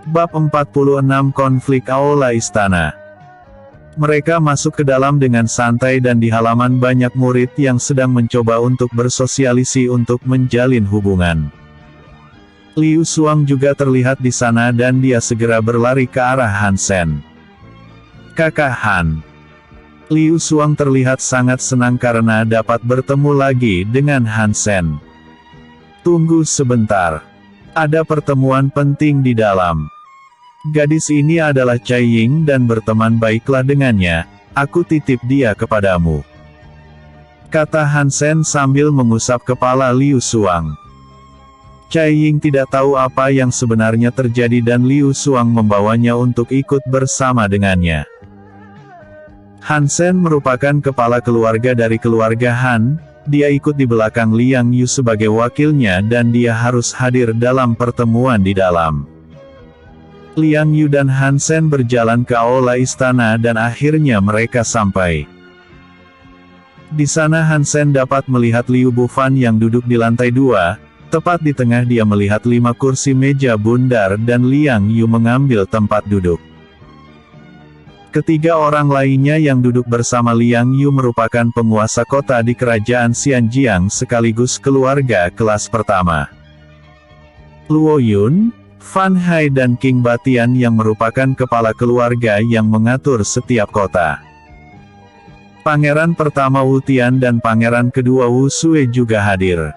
Bab 46 Konflik Aula Istana. Mereka masuk ke dalam dengan santai dan di halaman banyak murid yang sedang mencoba untuk bersosialisi untuk menjalin hubungan. Liu Xuang juga terlihat di sana dan dia segera berlari ke arah Han Sen. "Kakak Han." Liu Xuang terlihat sangat senang karena dapat bertemu lagi dengan Han Sen. "Tunggu sebentar. Ada pertemuan penting di dalam. Gadis ini adalah Cai Ying dan berteman baiklah dengannya, aku titip dia kepadamu," kata Han Sen sambil mengusap kepala Liu Xuang. Cai Ying tidak tahu apa yang sebenarnya terjadi dan Liu Xuang membawanya untuk ikut bersama dengannya. Han Sen merupakan kepala keluarga dari keluarga Han, dia ikut di belakang Liang Yu sebagai wakilnya dan dia harus hadir dalam pertemuan di dalam. Liang Yu dan Han Sen berjalan ke aula istana dan akhirnya mereka sampai. Di sana Han Sen dapat melihat Liu Bufan yang duduk di lantai 2, tepat di tengah dia melihat 5 kursi meja bundar dan Liang Yu mengambil tempat duduk. Ketiga orang lainnya yang duduk bersama Liang Yu merupakan penguasa kota di kerajaan Xianjiang sekaligus keluarga kelas pertama. Luo Yun, Fan Hai dan King Batian yang merupakan kepala keluarga yang mengatur setiap kota. Pangeran pertama Wu Tian dan pangeran kedua Wu Sui juga hadir.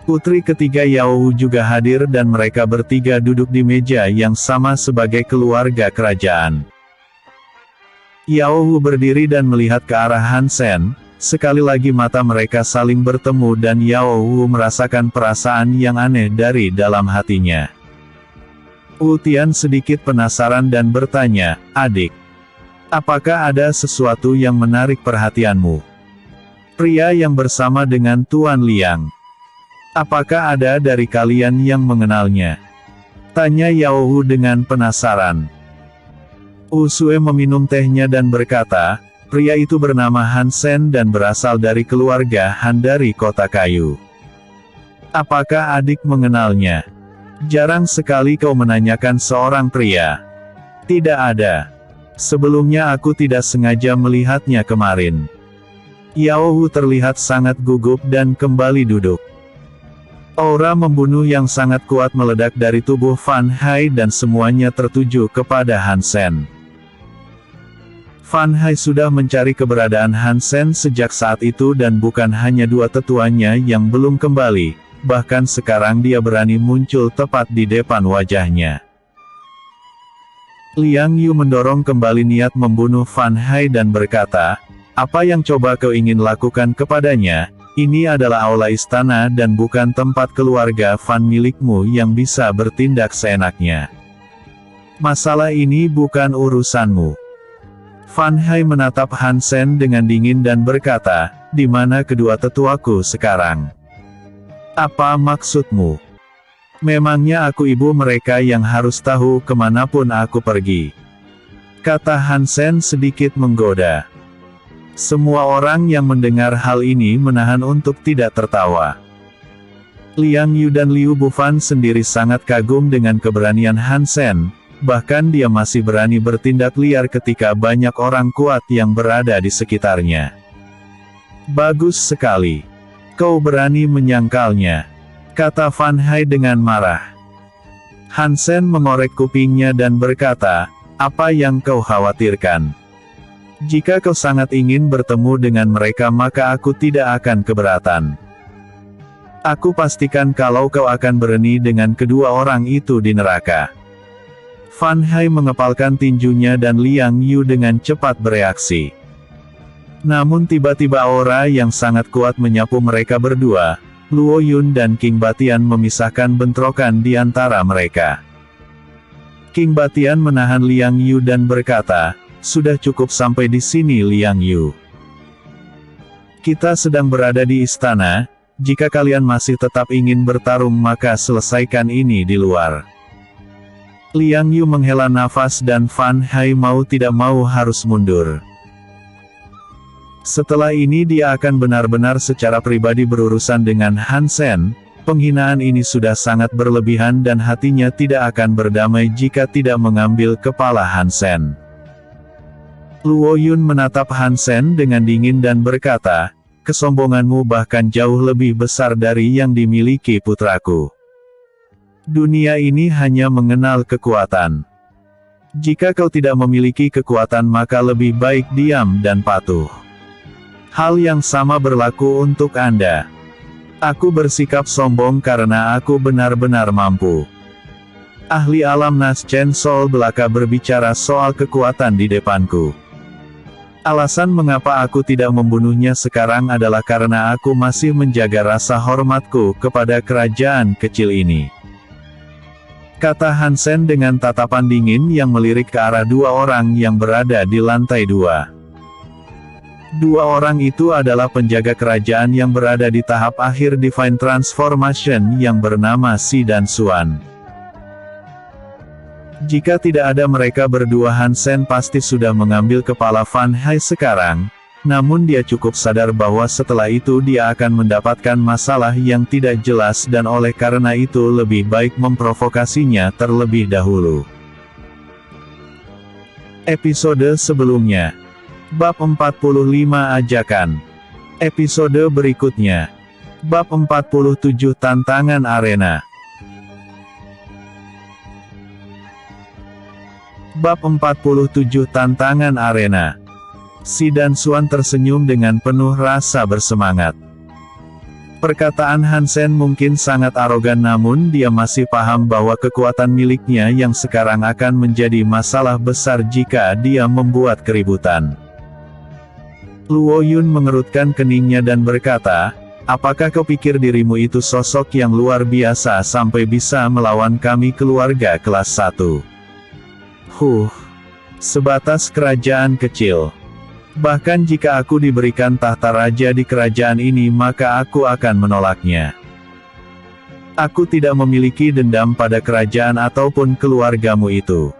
Putri ketiga Yao Wu juga hadir dan mereka bertiga duduk di meja yang sama sebagai keluarga kerajaan. Yao Wu berdiri dan melihat ke arah Han Sen, sekali lagi mata mereka saling bertemu dan Yao Wu merasakan perasaan yang aneh dari dalam hatinya. Wu Tian sedikit penasaran dan bertanya, "Adik, apakah ada sesuatu yang menarik perhatianmu?" "Pria yang bersama dengan Tuan Liang. Apakah ada dari kalian yang mengenalnya?" tanya Yao Wu dengan penasaran. Wu Sui meminum tehnya dan berkata, "Pria itu bernama Han Sen dan berasal dari keluarga Han dari kota kayu. Apakah adik mengenalnya? Jarang sekali kau menanyakan seorang pria." "Tidak ada. Sebelumnya aku tidak sengaja melihatnya kemarin." Yao Wu terlihat sangat gugup dan kembali duduk. Aura membunuh yang sangat kuat meledak dari tubuh Fan Hai dan semuanya tertuju kepada Han Sen. Fan Hai sudah mencari keberadaan Han Sen sejak saat itu dan bukan hanya dua tetuanya yang belum kembali. Bahkan sekarang dia berani muncul tepat di depan wajahnya. Liang Yu mendorong kembali niat membunuh Fan Hai dan berkata, "Apa yang coba kau ingin lakukan kepadanya? Ini adalah aula istana dan bukan tempat keluarga Fan milikmu yang bisa bertindak seenaknya. Masalah ini bukan urusanmu." Fan Hai menatap Han Sen dengan dingin dan berkata, "Di mana kedua tetuaku sekarang? Apa maksudmu? Memangnya aku ibu mereka yang harus tahu kemanapun aku pergi?" kata Han Sen sedikit menggoda. Semua orang yang mendengar hal ini menahan untuk tidak tertawa. Liang Yu dan Liu Bufan sendiri sangat kagum dengan keberanian Han Sen, bahkan dia masih berani bertindak liar ketika banyak orang kuat yang berada di sekitarnya. "Bagus sekali. Kau berani menyangkalnya," kata Fan Hai dengan marah. Han Sen mengorek kupingnya dan berkata, "Apa yang kau khawatirkan? Jika kau sangat ingin bertemu dengan mereka maka aku tidak akan keberatan. Aku pastikan kalau kau akan berani dengan kedua orang itu di neraka." Fan Hai mengepalkan tinjunya dan Liang Yu dengan cepat bereaksi. Namun tiba-tiba aura yang sangat kuat menyapu mereka berdua. Luo Yun dan King Batian memisahkan bentrokan di antara mereka. King Batian menahan Liang Yu dan berkata, "Sudah cukup sampai di sini Liang Yu. Kita sedang berada di istana, jika kalian masih tetap ingin bertarung maka selesaikan ini di luar." Liang Yu menghela nafas dan Fan Hai mau tidak mau harus mundur. Setelah ini dia akan benar-benar secara pribadi berurusan dengan Han Sen, Penghinaan ini sudah sangat berlebihan dan hatinya tidak akan berdamai jika tidak mengambil kepala Han Sen. Luo Yun menatap Han Sen dengan dingin dan berkata, "Kesombonganmu bahkan jauh lebih besar dari yang dimiliki putraku. Dunia ini hanya mengenal kekuatan. Jika kau tidak memiliki kekuatan maka lebih baik diam dan patuh. Hal yang sama berlaku untuk Anda. Aku bersikap sombong karena aku benar-benar mampu." Ahli alam Nas Chen Sol belaka berbicara soal kekuatan di depanku. Alasan mengapa aku tidak membunuhnya sekarang adalah karena aku masih menjaga rasa hormatku kepada kerajaan kecil ini. Kata Han Sen dengan tatapan dingin yang melirik ke arah dua orang yang berada di lantai 2. Dua orang itu adalah penjaga kerajaan yang berada di tahap akhir Divine Transformation yang bernama Si dan Xuan. Jika tidak ada mereka berdua Han Sen pasti sudah mengambil kepala Fan Hai sekarang, namun dia cukup sadar bahwa setelah itu dia akan mendapatkan masalah yang tidak jelas dan oleh karena itu lebih baik memprovokasinya terlebih dahulu. Episode sebelumnya. Bab 45 Ajakan. Episode berikutnya. Bab 47 Tantangan Arena. Bab 47 Tantangan Arena. Si dan Xuan tersenyum dengan penuh rasa bersemangat. Perkataan Han Sen mungkin sangat arogan namun dia masih paham bahwa kekuatan miliknya yang sekarang akan menjadi masalah besar jika dia membuat keributan. Luo Yun mengerutkan keningnya dan berkata, "Apakah kau pikir dirimu itu sosok yang luar biasa sampai bisa melawan kami keluarga kelas 1? Sebatas kerajaan kecil. Bahkan jika aku diberikan tahta raja di kerajaan ini maka aku akan menolaknya. Aku tidak memiliki dendam pada kerajaan ataupun keluargamu itu.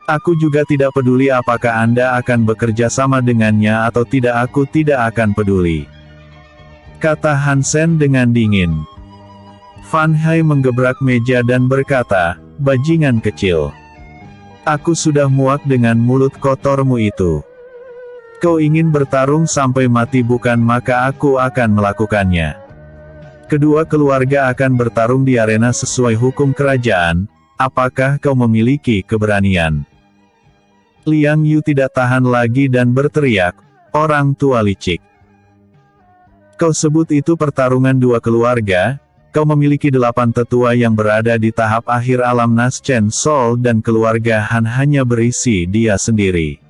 Aku juga tidak peduli apakah Anda akan bekerja sama dengannya atau tidak, aku tidak akan peduli," kata Han Sen dengan dingin. Fan Hai menggebrak meja dan berkata, "Bajingan kecil. Aku sudah muak dengan mulut kotormu itu. Kau ingin bertarung sampai mati bukan, maka aku akan melakukannya. Kedua keluarga akan bertarung di arena sesuai hukum kerajaan. Apakah kau memiliki keberanian?" Liang Yu tidak tahan lagi dan berteriak, "Orang tua licik. Kau sebut itu pertarungan dua keluarga? Kau memiliki 8 tetua yang berada di tahap akhir alam Nas Chen Sol dan keluarga Han hanya berisi dia sendiri.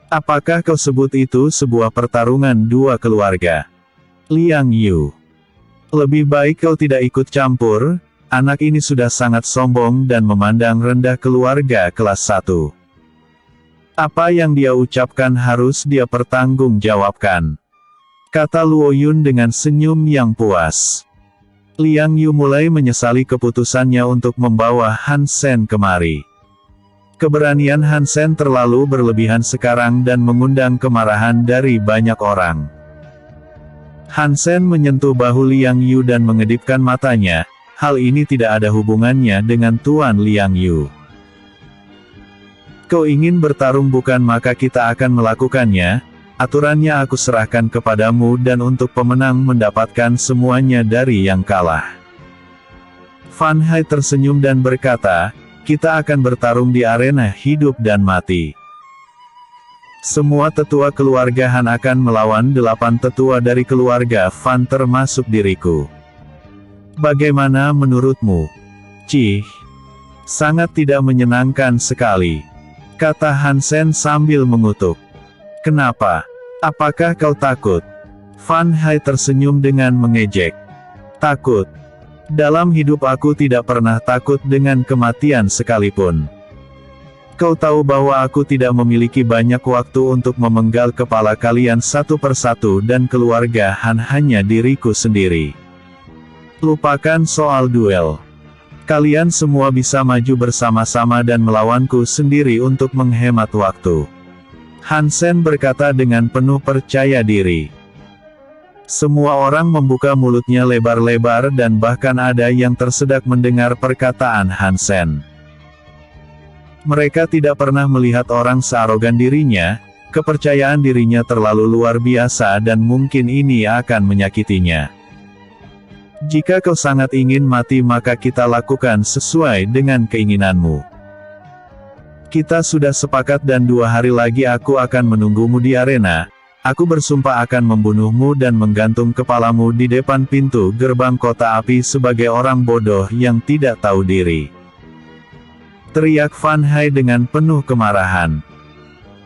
Apakah kau sebut itu sebuah pertarungan dua keluarga? Liang Yu, lebih baik kau tidak ikut campur, anak ini sudah sangat sombong dan memandang rendah keluarga kelas 1. Apa yang dia ucapkan harus dia pertanggungjawabkan," kata Luo Yun dengan senyum yang puas. Liang Yu mulai menyesali keputusannya untuk membawa Han Sen kemari. Keberanian Han Sen terlalu berlebihan sekarang dan mengundang kemarahan dari banyak orang. Han Sen menyentuh bahu Liang Yu dan mengedipkan matanya, "Hal ini tidak ada hubungannya dengan Tuan Liang Yu. Kau ingin bertarung bukan, maka kita akan melakukannya. Aturannya aku serahkan kepadamu dan untuk pemenang mendapatkan semuanya dari yang kalah." Fan Hai tersenyum dan berkata, "Kita akan bertarung di arena hidup dan mati. Semua tetua keluarga Han akan melawan 8 tetua dari keluarga Fan termasuk diriku. Bagaimana menurutmu?" "Cih, sangat tidak menyenangkan sekali," kata Han Sen sambil mengutuk. "Kenapa? Apakah kau takut?" Fan Hai tersenyum dengan mengejek. "Takut? Dalam hidup aku tidak pernah takut dengan kematian sekalipun. Kau tahu bahwa aku tidak memiliki banyak waktu untuk memenggal kepala kalian satu persatu dan keluarga Han hanya diriku sendiri. Lupakan soal duel. Kalian semua bisa maju bersama-sama dan melawanku sendiri untuk menghemat waktu." Han Sen berkata dengan penuh percaya diri. Semua orang membuka mulutnya lebar-lebar dan bahkan ada yang tersedak mendengar perkataan Han Sen. Mereka tidak pernah melihat orang searogan dirinya, kepercayaan dirinya terlalu luar biasa dan mungkin ini akan menyakitinya. Jika kau sangat ingin mati maka kita lakukan sesuai dengan keinginanmu. Kita sudah sepakat dan 2 hari lagi aku akan menunggumu di arena. Aku bersumpah akan membunuhmu dan menggantung kepalamu di depan pintu gerbang kota api sebagai orang bodoh yang tidak tahu diri. Teriak Fan Hai dengan penuh kemarahan.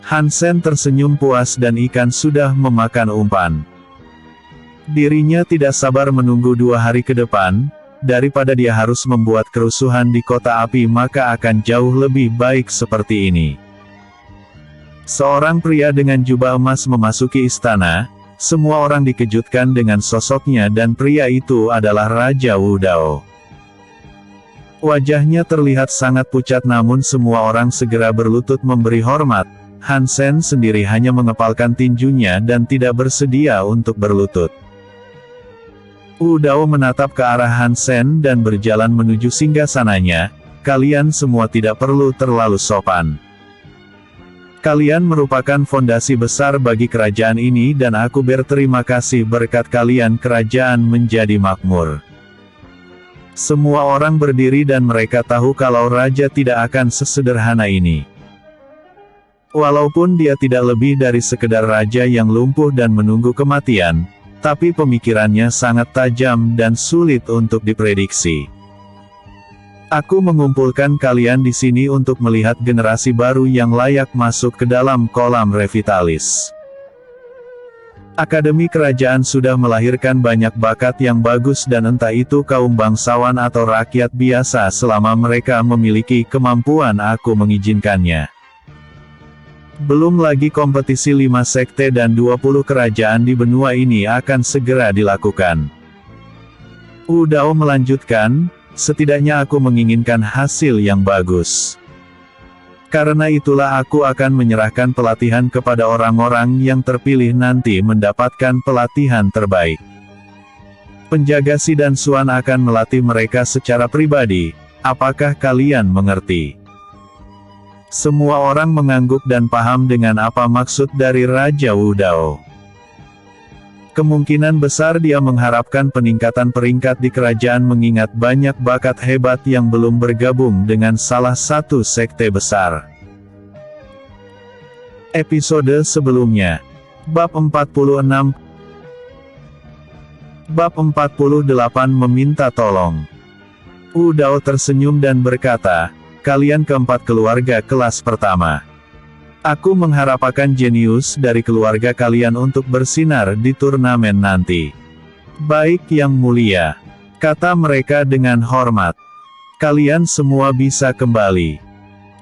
Han Sen tersenyum puas dan ikan sudah memakan umpan. Dirinya tidak sabar menunggu 2 hari ke depan, daripada dia harus membuat kerusuhan di kota api maka akan jauh lebih baik seperti ini. Seorang pria dengan jubah emas memasuki istana, semua orang dikejutkan dengan sosoknya dan pria itu adalah Raja Wu Dao. Wajahnya terlihat sangat pucat namun semua orang segera berlutut memberi hormat. Han Sen sendiri hanya mengepalkan tinjunya dan tidak bersedia untuk berlutut. Wu Dao menatap ke arah Han Sen dan berjalan menuju singgasananya. Kalian semua tidak perlu terlalu sopan. Kalian merupakan fondasi besar bagi kerajaan ini dan aku berterima kasih berkat kalian kerajaan menjadi makmur. Semua orang berdiri dan mereka tahu kalau raja tidak akan sesederhana ini. Walaupun dia tidak lebih dari sekedar raja yang lumpuh dan menunggu kematian, tapi pemikirannya sangat tajam dan sulit untuk diprediksi. Aku mengumpulkan kalian di sini untuk melihat generasi baru yang layak masuk ke dalam kolam revitalis. Akademi kerajaan sudah melahirkan banyak bakat yang bagus dan entah itu kaum bangsawan atau rakyat biasa selama mereka memiliki kemampuan aku mengizinkannya. Belum lagi kompetisi 5 sekte dan 20 kerajaan di benua ini akan segera dilakukan. Wu Dao melanjutkan, setidaknya aku menginginkan hasil yang bagus. Karena itulah aku akan menyerahkan pelatihan kepada orang-orang yang terpilih nanti mendapatkan pelatihan terbaik. Penjaga Si dan Xuan akan melatih mereka secara pribadi. Apakah kalian mengerti? Semua orang mengangguk dan paham dengan apa maksud dari Raja Wu Dao. Kemungkinan besar dia mengharapkan peningkatan peringkat di kerajaan mengingat banyak bakat hebat yang belum bergabung dengan salah satu sekte besar. Episode sebelumnya. Bab 46. Bab 48 meminta tolong. Wu Dao tersenyum dan berkata, kalian keempat keluarga kelas pertama. Aku mengharapkan jenius dari keluarga kalian untuk bersinar di turnamen nanti. Baik yang mulia, kata mereka dengan hormat. Kalian semua bisa kembali.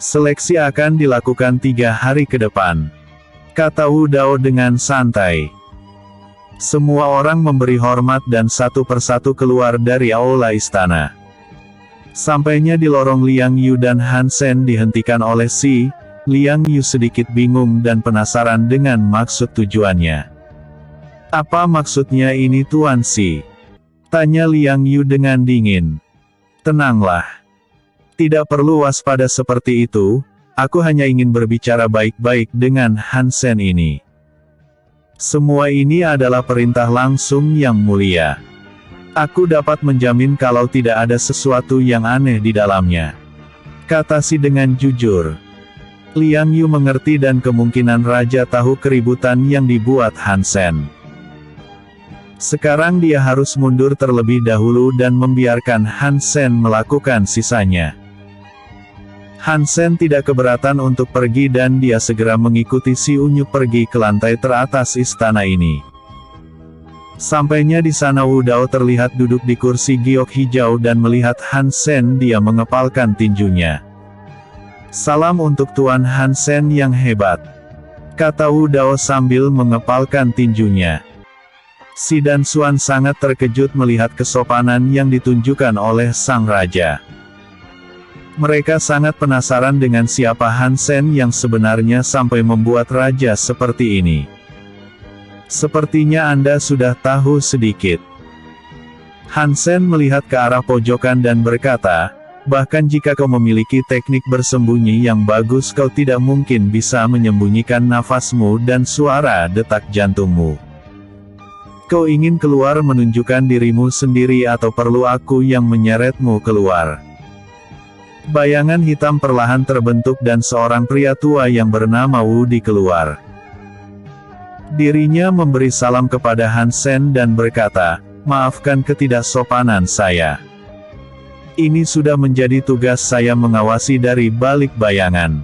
Seleksi akan dilakukan 3 hari ke depan, kata Wu Dao dengan santai. Semua orang memberi hormat dan satu persatu keluar dari aula istana. Sampainya di lorong Liang Yu dan Han Sen dihentikan oleh Si. Liang Yu sedikit bingung dan penasaran dengan maksud tujuannya. Apa maksudnya ini Tuan Si? Tanya Liang Yu dengan dingin. Tenanglah. Tidak perlu waspada seperti itu, aku hanya ingin berbicara baik-baik dengan Han Sen ini. Semua ini adalah perintah langsung yang mulia. Aku dapat menjamin kalau tidak ada sesuatu yang aneh di dalamnya, kata Si dengan jujur. Liang Yu mengerti dan kemungkinan raja tahu keributan yang dibuat Han Sen. Sekarang dia harus mundur terlebih dahulu dan membiarkan Han Sen melakukan sisanya. Han Sen tidak keberatan untuk pergi dan dia segera mengikuti Si Unyuk pergi ke lantai teratas istana ini. Sampainya di sana Wu Dao terlihat duduk di kursi giok hijau dan melihat Han Sen dia mengepalkan tinjunya. Salam untuk Tuan Han Sen yang hebat, kata Wu Dao sambil mengepalkan tinjunya. Si dan Xuan sangat terkejut melihat kesopanan yang ditunjukkan oleh sang raja. Mereka sangat penasaran dengan siapa Han Sen yang sebenarnya sampai membuat raja seperti ini. Sepertinya Anda sudah tahu sedikit. Hansen melihat ke arah pojokan dan berkata, bahkan jika kau memiliki teknik bersembunyi yang bagus, kau tidak mungkin bisa menyembunyikan nafasmu dan suara detak jantungmu. Kau ingin keluar menunjukkan dirimu sendiri atau perlu aku yang menyeretmu keluar? Bayangan hitam perlahan terbentuk dan seorang pria tua yang bernama Woody keluar. Dirinya memberi salam kepada Hansen dan berkata, maafkan ketidaksopanan saya. Ini sudah menjadi tugas saya mengawasi dari balik bayangan.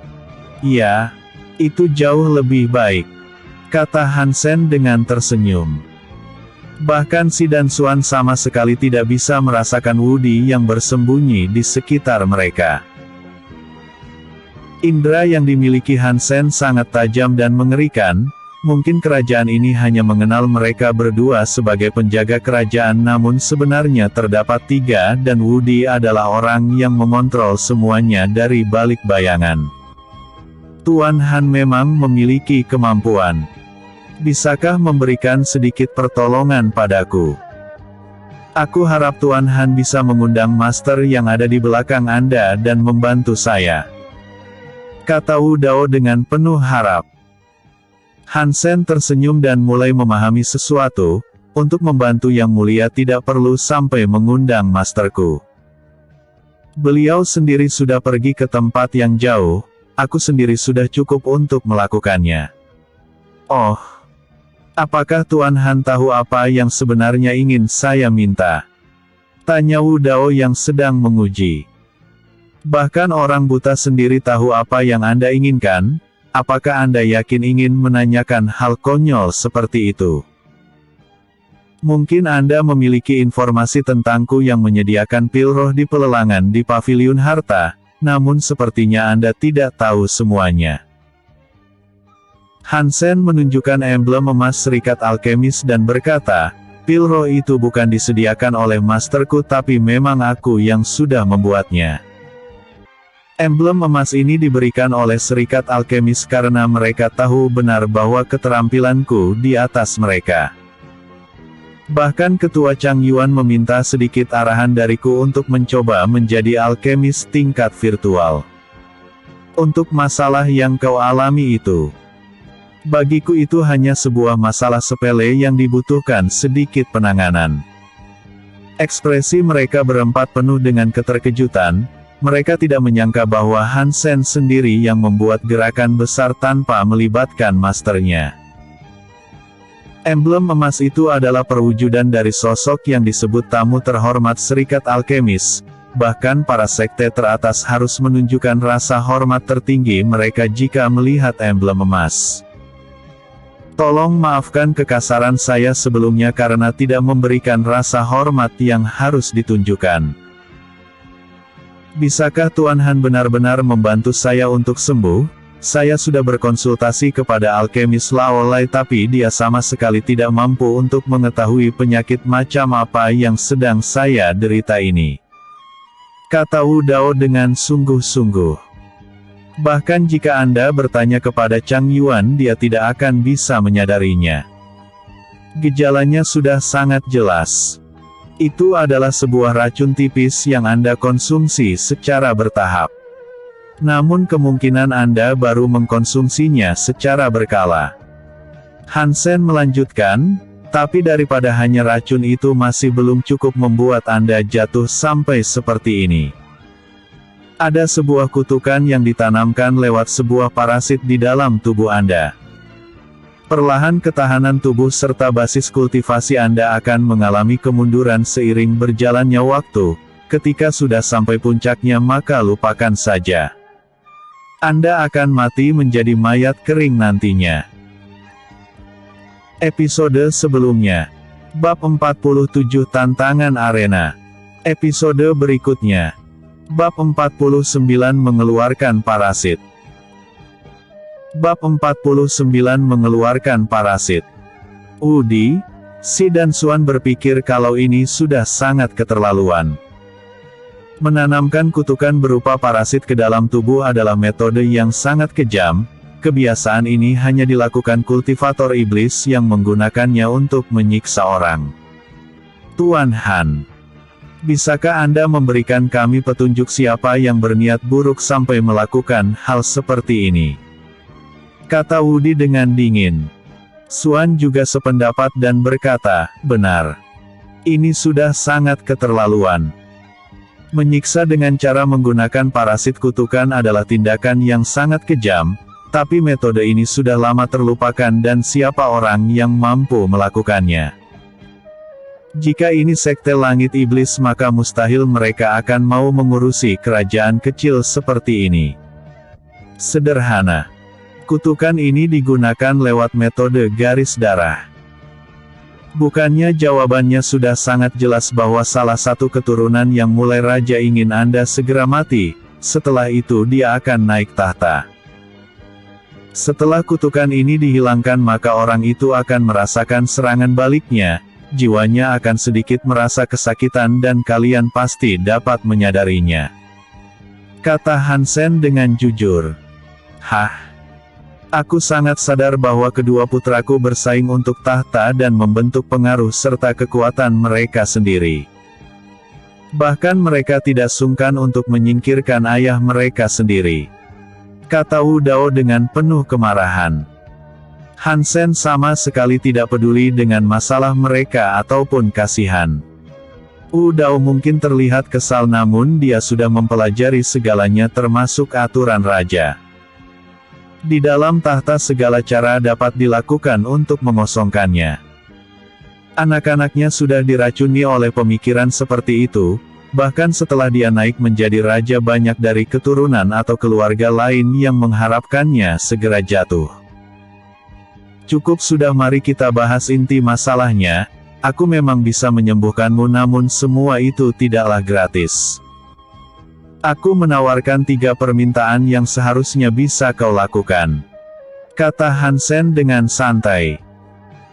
Ya, itu jauh lebih baik, kata Hansen dengan tersenyum. Bahkan Si dan Suan sama sekali tidak bisa merasakan Woody yang bersembunyi di sekitar mereka. Indra yang dimiliki Hansen sangat tajam dan mengerikan. Mungkin kerajaan ini hanya mengenal mereka berdua sebagai penjaga kerajaan, namun sebenarnya terdapat 3 dan Woody adalah orang yang mengontrol semuanya dari balik bayangan. Tuan Han memang memiliki kemampuan. Bisakah memberikan sedikit pertolongan padaku? Aku harap Tuan Han bisa mengundang master yang ada di belakang Anda dan membantu saya, kata Wu Dao dengan penuh harap. Hansen tersenyum dan mulai memahami sesuatu. Untuk membantu Yang Mulia tidak perlu sampai mengundang masterku. Beliau sendiri sudah pergi ke tempat yang jauh, aku sendiri sudah cukup untuk melakukannya. Oh, apakah Tuan Han tahu apa yang sebenarnya ingin saya minta? Tanya Wu Dao yang sedang menguji. Bahkan orang buta sendiri tahu apa yang Anda inginkan. Apakah Anda yakin ingin menanyakan hal konyol seperti itu? Mungkin Anda memiliki informasi tentangku yang menyediakan pil roh di pelelangan di Paviliun Harta, namun sepertinya Anda tidak tahu semuanya. Hansen menunjukkan emblem emas Serikat Alkemis dan berkata, pil roh itu bukan disediakan oleh masterku tapi memang aku yang sudah membuatnya. Emblem emas ini diberikan oleh Serikat Alkemis karena mereka tahu benar bahwa keterampilanku di atas mereka. Bahkan Ketua Chang Yuan meminta sedikit arahan dariku untuk mencoba menjadi alkemis tingkat virtual. Untuk masalah yang kau alami itu, bagiku itu hanya sebuah masalah sepele yang dibutuhkan sedikit penanganan. Ekspresi mereka berempat penuh dengan keterkejutan. Mereka tidak menyangka bahwa Hansen sendiri yang membuat gerakan besar tanpa melibatkan masternya. Emblem emas itu adalah perwujudan dari sosok yang disebut tamu terhormat Serikat Alkemis. Bahkan para sekte teratas harus menunjukkan rasa hormat tertinggi mereka jika melihat emblem emas. Tolong maafkan kekasaran saya sebelumnya karena tidak memberikan rasa hormat yang harus ditunjukkan. Bisakah Tuan Han benar-benar membantu saya untuk sembuh? Saya sudah berkonsultasi kepada alkemis Laolai tapi dia sama sekali tidak mampu untuk mengetahui penyakit macam apa yang sedang saya derita ini, kata Wu Dao dengan sungguh-sungguh. Bahkan jika Anda bertanya kepada Chang Yuan dia tidak akan bisa menyadarinya. Gejalanya sudah sangat jelas. Itu adalah sebuah racun tipis yang Anda konsumsi secara bertahap. Namun kemungkinan Anda baru mengkonsumsinya secara berkala. Hansen melanjutkan, tapi daripada hanya racun itu masih belum cukup membuat Anda jatuh sampai seperti ini. Ada sebuah kutukan yang ditanamkan lewat sebuah parasit di dalam tubuh Anda. Perlahan ketahanan tubuh serta basis kultivasi Anda akan mengalami kemunduran seiring berjalannya waktu. Ketika sudah sampai puncaknya maka lupakan saja. Anda akan mati menjadi mayat kering nantinya. Episode sebelumnya. Bab 47 Tantangan Arena. Episode berikutnya. Bab 49 Mengeluarkan Parasit. Bab 49 Mengeluarkan Parasit. Woody, Si dan Suan berpikir kalau ini sudah sangat keterlaluan. Menanamkan kutukan berupa parasit ke dalam tubuh adalah metode yang sangat kejam, kebiasaan ini hanya dilakukan kultivator iblis yang menggunakannya untuk menyiksa orang. Tuan Han, bisakah Anda memberikan kami petunjuk siapa yang berniat buruk sampai melakukan hal seperti ini? Kata Wudi dengan dingin. Xuan juga sependapat dan berkata, benar. Ini sudah sangat keterlaluan. Menyiksa dengan cara menggunakan parasit kutukan adalah tindakan yang sangat kejam, tapi metode ini sudah lama terlupakan dan siapa orang yang mampu melakukannya. Jika ini sekte langit iblis maka mustahil mereka akan mau mengurusi kerajaan kecil seperti ini. Sederhana. Kutukan ini digunakan lewat metode garis darah. Bukannya jawabannya sudah sangat jelas bahwa salah satu keturunan yang mulai raja ingin Anda segera mati, setelah itu dia akan naik tahta. Setelah kutukan ini dihilangkan maka orang itu akan merasakan serangan baliknya, jiwanya akan sedikit merasa kesakitan dan kalian pasti dapat menyadarinya. Kata Hansen dengan jujur. Hah? Aku sangat sadar bahwa kedua putraku bersaing untuk tahta dan membentuk pengaruh serta kekuatan mereka sendiri. Bahkan mereka tidak sungkan untuk menyingkirkan ayah mereka sendiri. Kata Wu Dao dengan penuh kemarahan. Hansen sama sekali tidak peduli dengan masalah mereka ataupun kasihan. Wu Dao mungkin terlihat kesal namun dia sudah mempelajari segalanya termasuk aturan raja. Di dalam tahta segala cara dapat dilakukan untuk mengosongkannya. Anak-anaknya sudah diracuni oleh pemikiran seperti itu, bahkan setelah dia naik menjadi raja banyak dari keturunan atau keluarga lain yang mengharapkannya segera jatuh. Cukup sudah, mari kita bahas inti masalahnya. Aku memang bisa menyembuhkanmu namun semua itu tidaklah gratis. Aku menawarkan 3 permintaan yang seharusnya bisa kau lakukan. Kata Hansen dengan santai.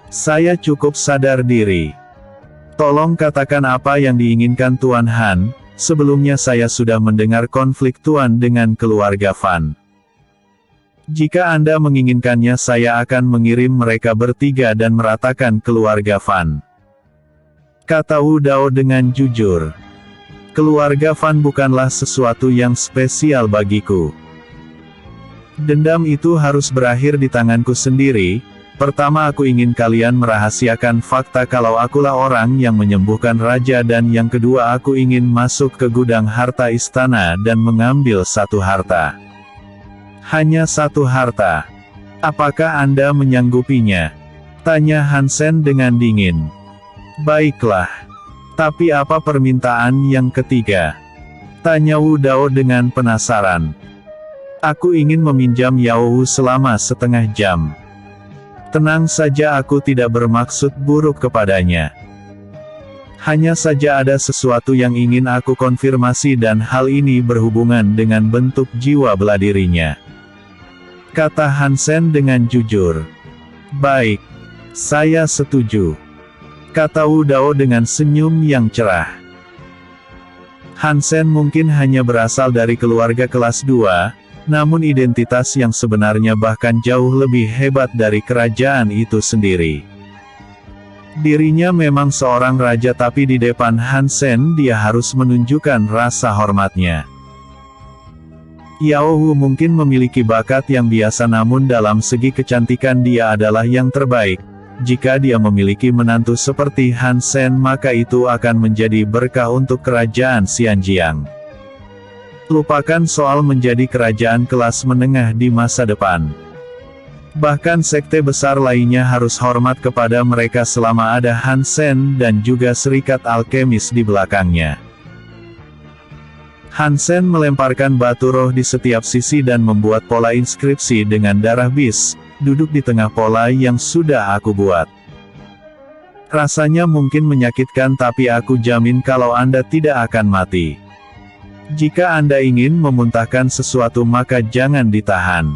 Saya cukup sadar diri. Tolong katakan apa yang diinginkan Tuan Han, sebelumnya saya sudah mendengar konflik Tuan dengan keluarga Fan. Jika Anda menginginkannya saya akan mengirim mereka bertiga dan meratakan keluarga Fan. Kata Wu Dao dengan jujur. Keluarga Fan bukanlah sesuatu yang spesial bagiku. Dendam itu harus berakhir di tanganku sendiri. Pertama aku ingin kalian merahasiakan fakta kalau akulah orang yang menyembuhkan raja dan yang kedua aku ingin masuk ke gudang harta istana dan mengambil 1 harta. Hanya 1 harta. Apakah Anda menyanggupinya? Tanya Hansen dengan dingin. Baiklah. Tapi apa permintaan yang ketiga? Tanya Wu Dao dengan penasaran. Aku ingin meminjam Yao Wu selama setengah jam. Tenang saja, aku tidak bermaksud buruk kepadanya. Hanya saja ada sesuatu yang ingin aku konfirmasi dan hal ini berhubungan dengan bentuk jiwa bela dirinya. Kata Hansen dengan jujur. Baik. Saya setuju. Kata Wu Dao dengan senyum yang cerah. Hansen mungkin hanya berasal dari keluarga kelas 2, namun identitas yang sebenarnya bahkan jauh lebih hebat dari kerajaan itu sendiri. Dirinya memang seorang raja tapi di depan Hansen dia harus menunjukkan rasa hormatnya. Yao Wu mungkin memiliki bakat yang biasa namun dalam segi kecantikan dia adalah yang terbaik. Jika dia memiliki menantu seperti Hansen maka itu akan menjadi berkah untuk kerajaan Xianjiang. Lupakan soal menjadi kerajaan kelas menengah di masa depan. Bahkan sekte besar lainnya harus hormat kepada mereka selama ada Hansen dan juga serikat alkemis di belakangnya. Hansen melemparkan batu roh di setiap sisi dan membuat pola inskripsi dengan darah bis. Duduk di tengah pola yang sudah aku buat. Rasanya mungkin menyakitkan tapi aku jamin kalau Anda tidak akan mati. Jika Anda ingin memuntahkan sesuatu maka jangan ditahan.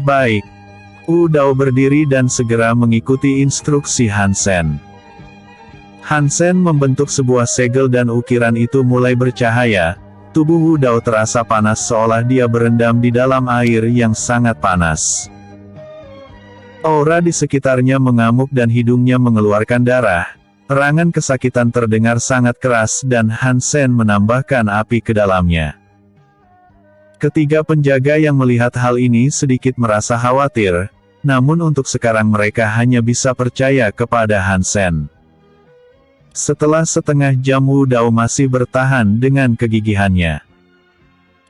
Baik. Wu Dao berdiri dan segera mengikuti instruksi Hansen. Hansen membentuk sebuah segel dan ukiran itu mulai bercahaya. Tubuh Wu Dao terasa panas seolah dia berendam di dalam air yang sangat panas. Aura di sekitarnya mengamuk dan hidungnya mengeluarkan darah. Erangan kesakitan terdengar sangat keras dan Han Sen menambahkan api ke dalamnya. Ketiga penjaga yang melihat hal ini sedikit merasa khawatir, namun untuk sekarang mereka hanya bisa percaya kepada Han Sen. Setelah setengah jam Wu Dao masih bertahan dengan kegigihannya.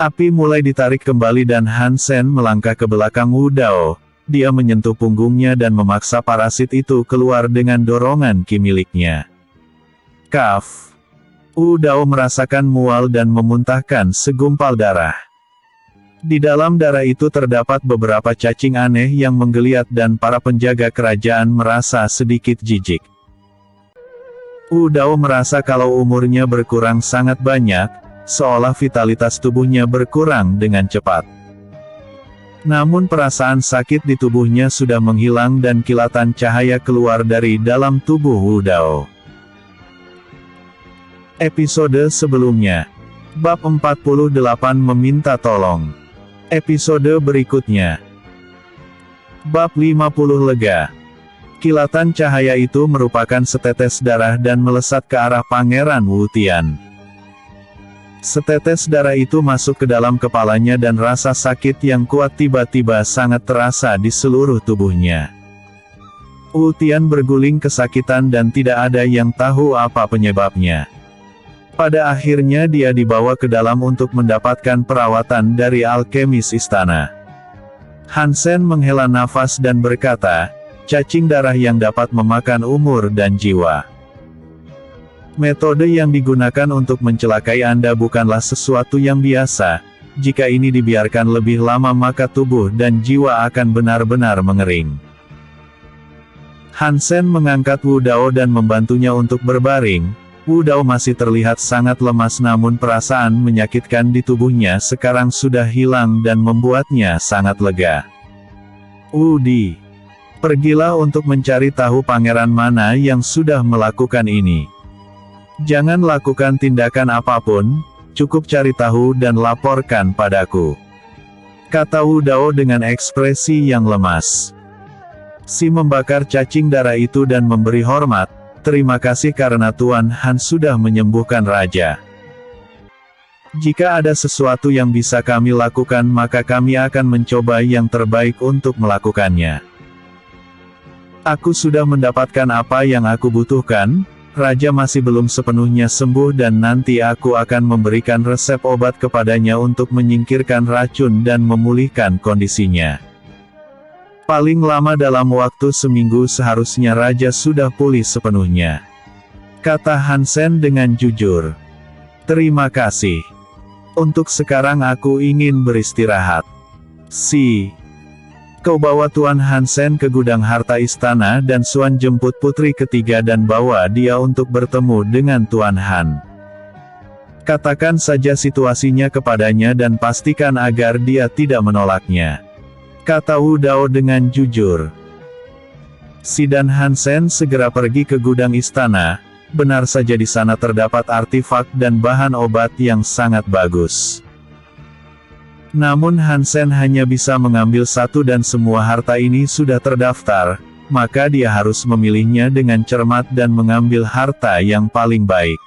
Api mulai ditarik kembali dan Han Sen melangkah ke belakang Wu Dao. Dia menyentuh punggungnya dan memaksa parasit itu keluar dengan dorongan ki miliknya. Kaf. Wu Dao merasakan mual dan memuntahkan segumpal darah. Di dalam darah itu terdapat beberapa cacing aneh yang menggeliat dan para penjaga kerajaan merasa sedikit jijik. Wu Dao merasa kalau umurnya berkurang sangat banyak, seolah vitalitas tubuhnya berkurang dengan cepat. Namun perasaan sakit di tubuhnya sudah menghilang dan kilatan cahaya keluar dari dalam tubuh Wu Dao. Episode sebelumnya. Bab 48 meminta tolong. Episode berikutnya. Bab 50 lega. Kilatan cahaya itu merupakan setetes darah dan melesat ke arah Pangeran Wu Tian. Setetes darah itu masuk ke dalam kepalanya dan rasa sakit yang kuat tiba-tiba sangat terasa di seluruh tubuhnya. Wu Tian berguling kesakitan dan tidak ada yang tahu apa penyebabnya. Pada akhirnya dia dibawa ke dalam untuk mendapatkan perawatan dari alkemis istana. Han Sen menghela nafas dan berkata, cacing darah yang dapat memakan umur dan jiwa. Metode yang digunakan untuk mencelakai Anda bukanlah sesuatu yang biasa. Jika ini dibiarkan lebih lama maka tubuh dan jiwa akan benar-benar mengering. Han Sen mengangkat Wu Dao dan membantunya untuk berbaring. Wu Dao masih terlihat sangat lemas namun perasaan menyakitkan di tubuhnya sekarang sudah hilang dan membuatnya sangat lega. Wu Di, pergilah untuk mencari tahu pangeran mana yang sudah melakukan ini. Jangan lakukan tindakan apapun, cukup cari tahu dan laporkan padaku. Kata Wu Dao dengan ekspresi yang lemas. Si membakar cacing darah itu dan memberi hormat, terima kasih karena Tuan Han sudah menyembuhkan raja. Jika ada sesuatu yang bisa kami lakukan maka kami akan mencoba yang terbaik untuk melakukannya. Aku sudah mendapatkan apa yang aku butuhkan. Raja masih belum sepenuhnya sembuh dan nanti aku akan memberikan resep obat kepadanya untuk menyingkirkan racun dan memulihkan kondisinya. Paling lama dalam waktu seminggu seharusnya Raja sudah pulih sepenuhnya. Kata Han Sen dengan jujur. Terima kasih. Untuk sekarang aku ingin beristirahat. Kau bawa Tuan Han Sen ke gudang harta istana dan Suan jemput putri ketiga dan bawa dia untuk bertemu dengan Tuan Han. Katakan saja situasinya kepadanya dan pastikan agar dia tidak menolaknya. Kata Wu Dao dengan jujur. Si dan Han Sen segera pergi ke gudang istana, benar saja di sana terdapat artefak dan bahan obat yang sangat bagus. Namun Han Sen hanya bisa mengambil satu dan semua harta ini sudah terdaftar, maka dia harus memilihnya dengan cermat dan mengambil harta yang paling baik.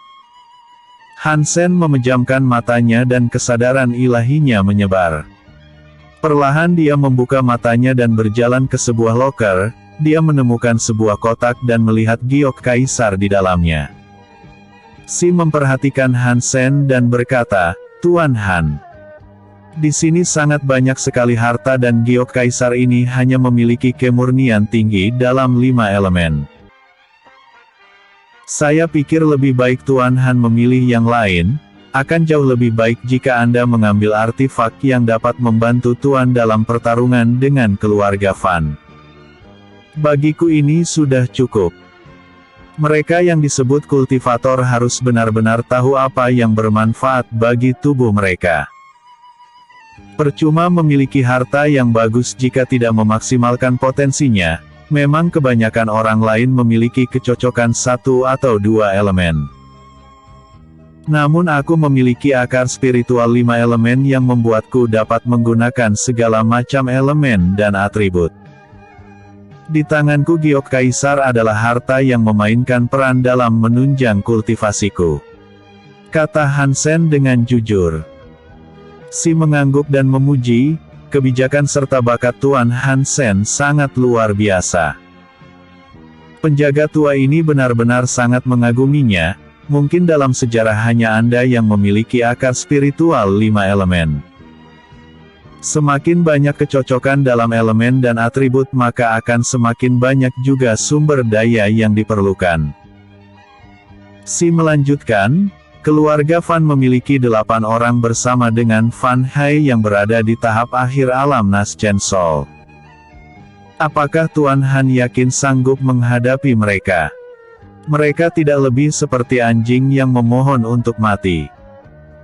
Han Sen memejamkan matanya dan kesadaran ilahinya menyebar. Perlahan dia membuka matanya dan berjalan ke sebuah loker, dia menemukan sebuah kotak dan melihat giok kaisar di dalamnya. Si memperhatikan Han Sen dan berkata, Tuan Han. Di sini sangat banyak sekali harta dan giok kaisar ini hanya memiliki kemurnian tinggi dalam 5 elemen. Saya pikir lebih baik Tuan Han memilih yang lain, akan jauh lebih baik jika Anda mengambil artefak yang dapat membantu Tuan dalam pertarungan dengan keluarga Fan. Bagiku ini sudah cukup. Mereka yang disebut kultivator harus benar-benar tahu apa yang bermanfaat bagi tubuh mereka. Percuma memiliki harta yang bagus jika tidak memaksimalkan potensinya, memang kebanyakan orang lain memiliki kecocokan satu atau dua elemen. Namun aku memiliki akar spiritual 5 elemen yang membuatku dapat menggunakan segala macam elemen dan atribut. Di tanganku giok kaisar adalah harta yang memainkan peran dalam menunjang kultivasiku, kata Hansen dengan jujur. Si mengangguk dan memuji, kebijakan serta bakat Tuan Hansen sangat luar biasa. Penjaga tua ini benar-benar sangat mengaguminya. Mungkin dalam sejarah hanya Anda yang memiliki akar spiritual 5 elemen. Semakin banyak kecocokan dalam elemen dan atribut maka akan semakin banyak juga sumber daya yang diperlukan. Si melanjutkan, keluarga Fan memiliki 8 orang bersama dengan Fan Hai yang berada di tahap akhir alam Naschen Soul. Apakah Tuan Han yakin sanggup menghadapi mereka? Mereka tidak lebih seperti anjing yang memohon untuk mati.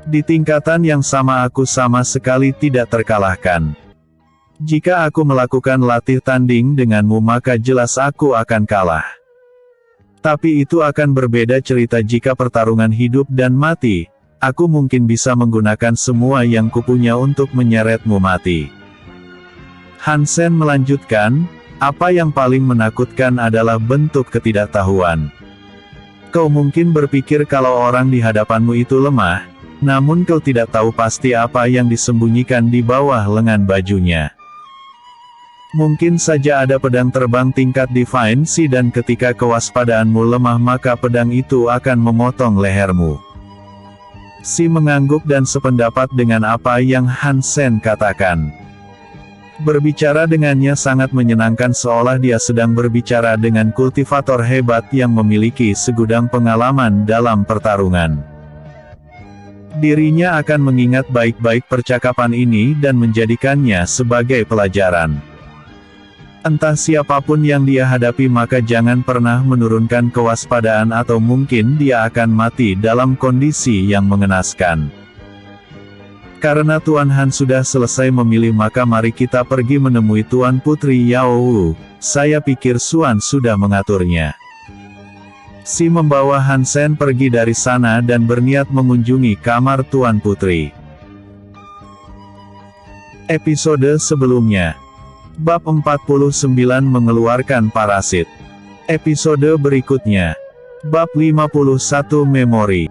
Di tingkatan yang sama aku sama sekali tidak terkalahkan. Jika aku melakukan latih tanding denganmu maka jelas aku akan kalah. Tapi itu akan berbeda cerita jika pertarungan hidup dan mati. Aku mungkin bisa menggunakan semua yang kupunya untuk menyeretmu mati. Hansen melanjutkan, apa yang paling menakutkan adalah bentuk ketidaktahuan. Kau mungkin berpikir kalau orang di hadapanmu itu lemah, namun kau tidak tahu pasti apa yang disembunyikan di bawah lengan bajunya. Mungkin saja ada pedang terbang tingkat Divine Sea dan ketika kewaspadaanmu lemah maka pedang itu akan memotong lehermu. Si mengangguk dan sependapat dengan apa yang Hansen katakan. Berbicara dengannya sangat menyenangkan seolah dia sedang berbicara dengan kultivator hebat yang memiliki segudang pengalaman dalam pertarungan. Dirinya akan mengingat baik-baik percakapan ini dan menjadikannya sebagai pelajaran. Entah siapapun yang dia hadapi maka jangan pernah menurunkan kewaspadaan atau mungkin dia akan mati dalam kondisi yang mengenaskan. Karena Tuan Han sudah selesai memilih maka mari kita pergi menemui Tuan Putri Yao Wu, saya pikir Suan sudah mengaturnya. Si membawa Hansen pergi dari sana dan berniat mengunjungi kamar Tuan Putri. Episode sebelumnya. Bab 49 mengeluarkan parasit. Episode berikutnya. Bab 51 Memori.